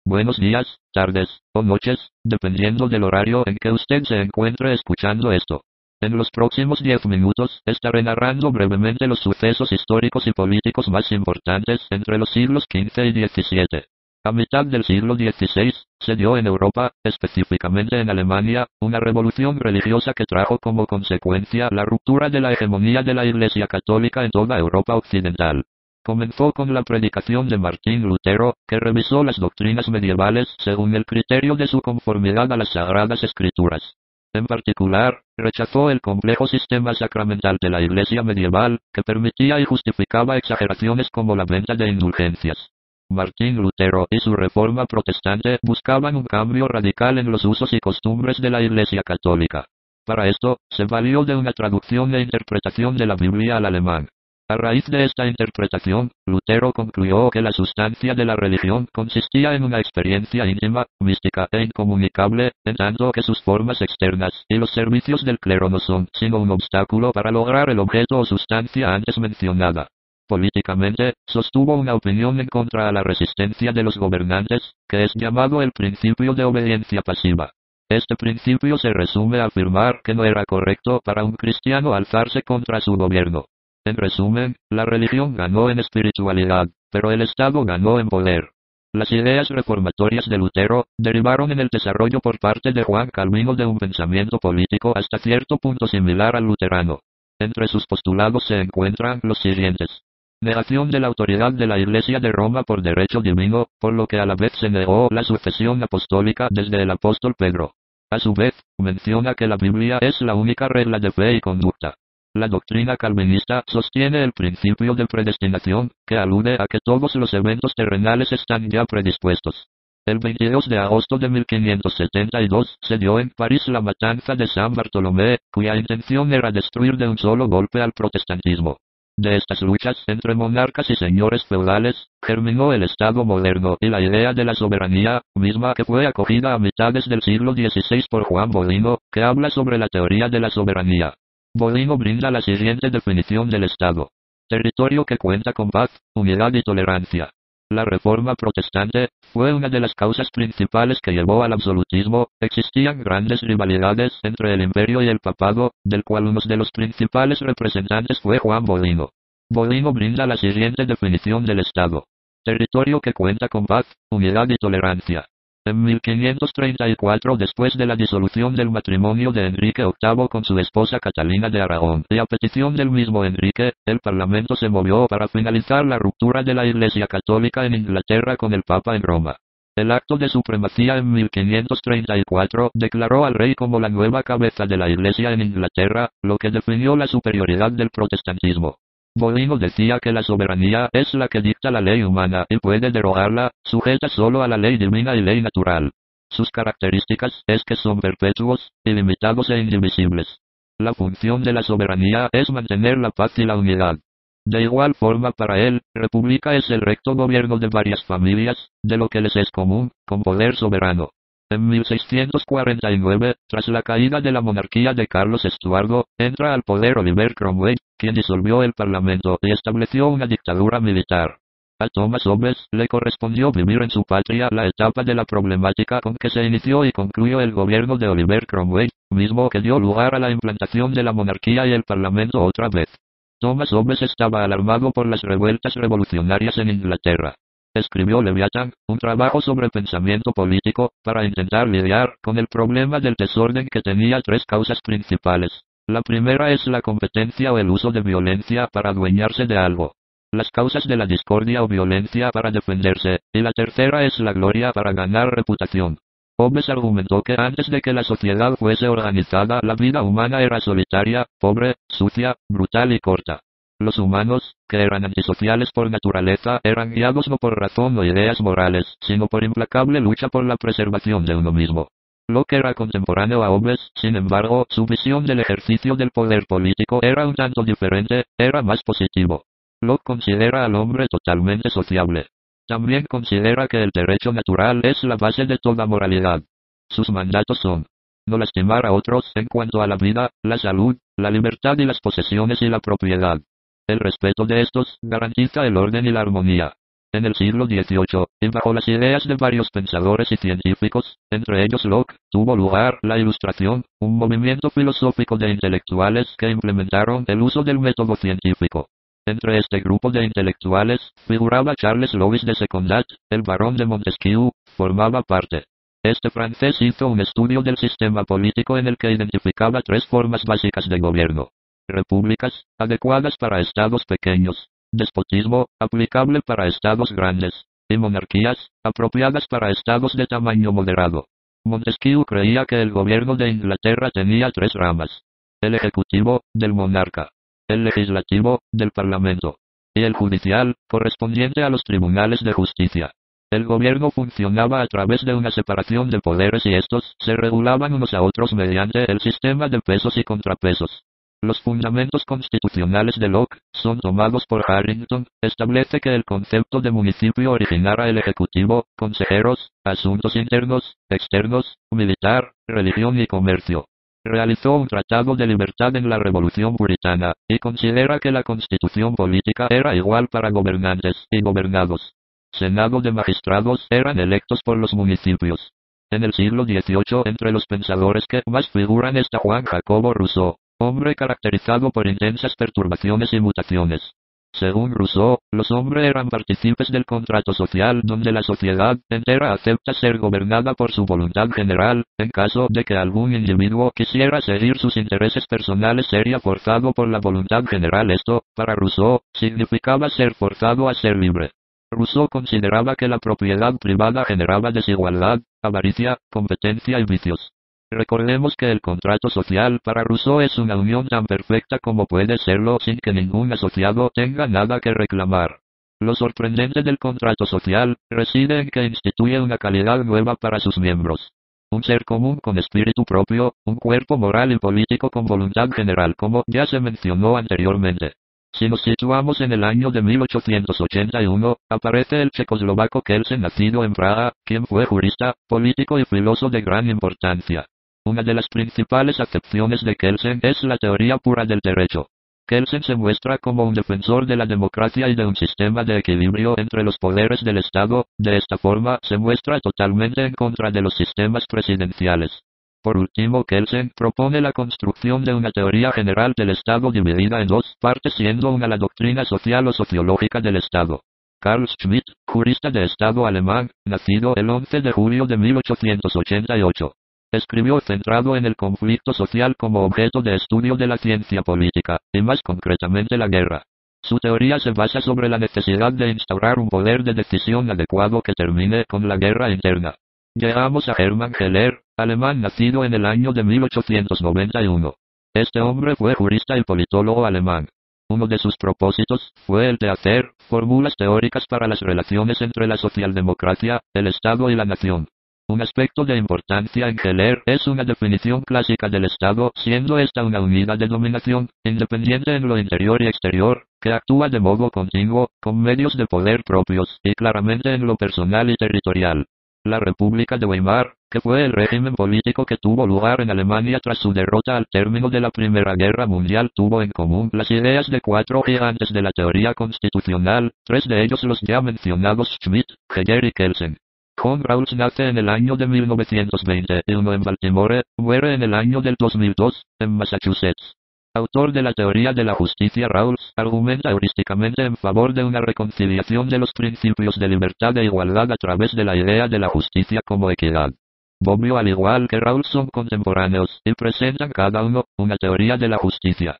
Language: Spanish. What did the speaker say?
buenos días, tardes, o noches, dependiendo del horario en que usted se encuentre escuchando esto. En los próximos 10 minutos, estaré narrando brevemente los sucesos históricos y políticos más importantes entre los siglos XV y XVII. A mitad del siglo XVI, se dio en Europa, específicamente en Alemania, una revolución religiosa que trajo como consecuencia la ruptura de la hegemonía de la Iglesia Católica en toda Europa occidental. Comenzó con la predicación de Martín Lutero, que revisó las doctrinas medievales según el criterio de su conformidad a las Sagradas Escrituras. En particular, rechazó el complejo sistema sacramental de la Iglesia medieval, que permitía y justificaba exageraciones como la venta de indulgencias. Martín Lutero y su reforma protestante buscaban un cambio radical en los usos y costumbres de la Iglesia Católica. Para esto, se valió de una traducción e interpretación de la Biblia al alemán. A raíz de esta interpretación, Lutero concluyó que la sustancia de la religión consistía en una experiencia íntima, mística e incomunicable, en tanto que sus formas externas y los servicios del clero no son sino un obstáculo para lograr el objeto o sustancia antes mencionada. Políticamente, sostuvo una opinión en contra a la resistencia de los gobernantes, que es llamado el principio de obediencia pasiva. Este principio se resume a afirmar que no era correcto para un cristiano alzarse contra su gobierno. En resumen, la religión ganó en espiritualidad, pero el Estado ganó en poder. Las ideas reformatorias de Lutero derivaron en el desarrollo por parte de Juan Calvino de un pensamiento político hasta cierto punto similar al luterano. Entre sus postulados se encuentran los siguientes. Negación de la autoridad de la Iglesia de Roma por derecho divino, por lo que a la vez se negó la sucesión apostólica desde el apóstol Pedro. A su vez, menciona que la Biblia es la única regla de fe y conducta. La doctrina calvinista sostiene el principio de predestinación, que alude a que todos los eventos terrenales están ya predispuestos. El 22 de agosto de 1572 se dio en París la matanza de San Bartolomé, cuya intención era destruir de un solo golpe al protestantismo. De estas luchas entre monarcas y señores feudales, germinó el Estado moderno y la idea de la soberanía, misma que fue acogida a mitades del siglo XVI por Juan Bolino, que habla sobre la teoría de la soberanía. Bolino brinda la siguiente definición del Estado. Territorio que cuenta con paz, unidad y tolerancia. La reforma protestante fue una de las causas principales que llevó al absolutismo. Existían grandes rivalidades entre el imperio y el papado, del cual uno de los principales representantes fue Juan Bolino. Bolino brinda la siguiente definición del Estado. Territorio que cuenta con paz, unidad y tolerancia. En 1534, después de la disolución del matrimonio de Enrique VIII con su esposa Catalina de Aragón, y a petición del mismo Enrique, el Parlamento se movió para finalizar la ruptura de la Iglesia Católica en Inglaterra con el Papa en Roma. El acto de supremacía en 1534 declaró al rey como la nueva cabeza de la Iglesia en Inglaterra, lo que definió la superioridad del protestantismo. Bolino decía que la soberanía es la que dicta la ley humana y puede derogarla, sujeta solo a la ley divina y ley natural. Sus características es que son perpetuos, ilimitados e indivisibles. La función de la soberanía es mantener la paz y la unidad. De igual forma para él, república es el recto gobierno de varias familias, de lo que les es común, con poder soberano. En 1649, tras la caída de la monarquía de Carlos Estuardo, entra al poder Oliver Cromwell, quien disolvió el parlamento y estableció una dictadura militar. A Thomas Hobbes le correspondió vivir en su patria la etapa de la problemática con que se inició y concluyó el gobierno de Oliver Cromwell, mismo que dio lugar a la implantación de la monarquía y el parlamento otra vez. Thomas Hobbes estaba alarmado por las revueltas revolucionarias en Inglaterra. Escribió Leviatán, un trabajo sobre pensamiento político, para intentar lidiar con el problema del desorden que tenía tres causas principales. La primera es la competencia o el uso de violencia para adueñarse de algo. Las causas de la discordia o violencia para defenderse, y la tercera es la gloria para ganar reputación. Hobbes argumentó que antes de que la sociedad fuese organizada, la vida humana era solitaria, pobre, sucia, brutal y corta. Los humanos, que eran antisociales por naturaleza, eran guiados no por razón o ideas morales, sino por implacable lucha por la preservación de uno mismo. Locke era contemporáneo a Hobbes, sin embargo, su visión del ejercicio del poder político era un tanto diferente, era más positivo. Locke considera al hombre totalmente sociable. También considera que el derecho natural es la base de toda moralidad. Sus mandatos son: no lastimar a otros en cuanto a la vida, la salud, la libertad y las posesiones y la propiedad. El respeto de estos garantiza el orden y la armonía. En el siglo XVIII, y bajo las ideas de varios pensadores y científicos, entre ellos Locke, tuvo lugar la Ilustración, un movimiento filosófico de intelectuales que implementaron el uso del método científico. Entre este grupo de intelectuales, figuraba Charles Louis de Secondat, el barón de Montesquieu, formaba parte. Este francés hizo un estudio del sistema político en el que identificaba tres formas básicas de gobierno. Repúblicas, adecuadas para estados pequeños. Despotismo, aplicable para estados grandes. Y monarquías, apropiadas para estados de tamaño moderado. Montesquieu creía que el gobierno de Inglaterra tenía tres ramas. El ejecutivo, del monarca. El legislativo, del parlamento. Y el judicial, correspondiente a los tribunales de justicia. El gobierno funcionaba a través de una separación de poderes y estos se regulaban unos a otros mediante el sistema de pesos y contrapesos. Los fundamentos constitucionales de Locke son tomados por Harrington, establece que el concepto de municipio originara el ejecutivo, consejeros, asuntos internos, externos, militar, religión y comercio. Realizó un tratado de libertad en la Revolución Puritana, y considera que la constitución política era igual para gobernantes y gobernados. Senado de magistrados eran electos por los municipios. En el siglo XVIII entre los pensadores que más figuran está Juan Jacobo Rousseau, hombre caracterizado por intensas perturbaciones y mutaciones. Según Rousseau, los hombres eran partícipes del contrato social donde la sociedad entera acepta ser gobernada por su voluntad general, en caso de que algún individuo quisiera seguir sus intereses personales sería forzado por la voluntad general. Esto, para Rousseau, significaba ser forzado a ser libre. Rousseau consideraba que la propiedad privada generaba desigualdad, avaricia, competencia y vicios. Recordemos que el contrato social para Rousseau es una unión tan perfecta como puede serlo sin que ningún asociado tenga nada que reclamar. Lo sorprendente del contrato social reside en que instituye una calidad nueva para sus miembros. Un ser común con espíritu propio, un cuerpo moral y político con voluntad general como ya se mencionó anteriormente. Si nos situamos en el año de 1881, aparece el checoslovaco Kelsen nacido en Praga, quien fue jurista, político y filósofo de gran importancia. Una de las principales acepciones de Kelsen es la teoría pura del derecho. Kelsen se muestra como un defensor de la democracia y de un sistema de equilibrio entre los poderes del Estado, de esta forma se muestra totalmente en contra de los sistemas presidenciales. Por último, Kelsen propone la construcción de una teoría general del Estado dividida en dos partes siendo una la doctrina social o sociológica del Estado. Carl Schmitt, jurista de Estado alemán, nacido el 11 de julio de 1888. Escribió centrado en el conflicto social como objeto de estudio de la ciencia política, y más concretamente la guerra. Su teoría se basa sobre la necesidad de instaurar un poder de decisión adecuado que termine con la guerra interna. Llegamos a Hermann Heller, alemán nacido en el año de 1891. Este hombre fue jurista y politólogo alemán. Uno de sus propósitos fue el de hacer fórmulas teóricas para las relaciones entre la socialdemocracia, el Estado y la nación. Un aspecto de importancia en Heller es una definición clásica del Estado, siendo esta una unidad de dominación, independiente en lo interior y exterior, que actúa de modo continuo, con medios de poder propios, y claramente en lo personal y territorial. La República de Weimar, que fue el régimen político que tuvo lugar en Alemania tras su derrota al término de la Primera Guerra Mundial, tuvo en común las ideas de cuatro gigantes de la teoría constitucional, tres de ellos los ya mencionados Schmitt, Heller y Kelsen. John Rawls nace en el año de 1921 en Baltimore, muere en el año del 2002, en Massachusetts. Autor de la teoría de la justicia, Rawls argumenta heurísticamente en favor de una reconciliación de los principios de libertad e igualdad a través de la idea de la justicia como equidad. Bobbio al igual que Rawls son contemporáneos, y presentan cada uno una teoría de la justicia.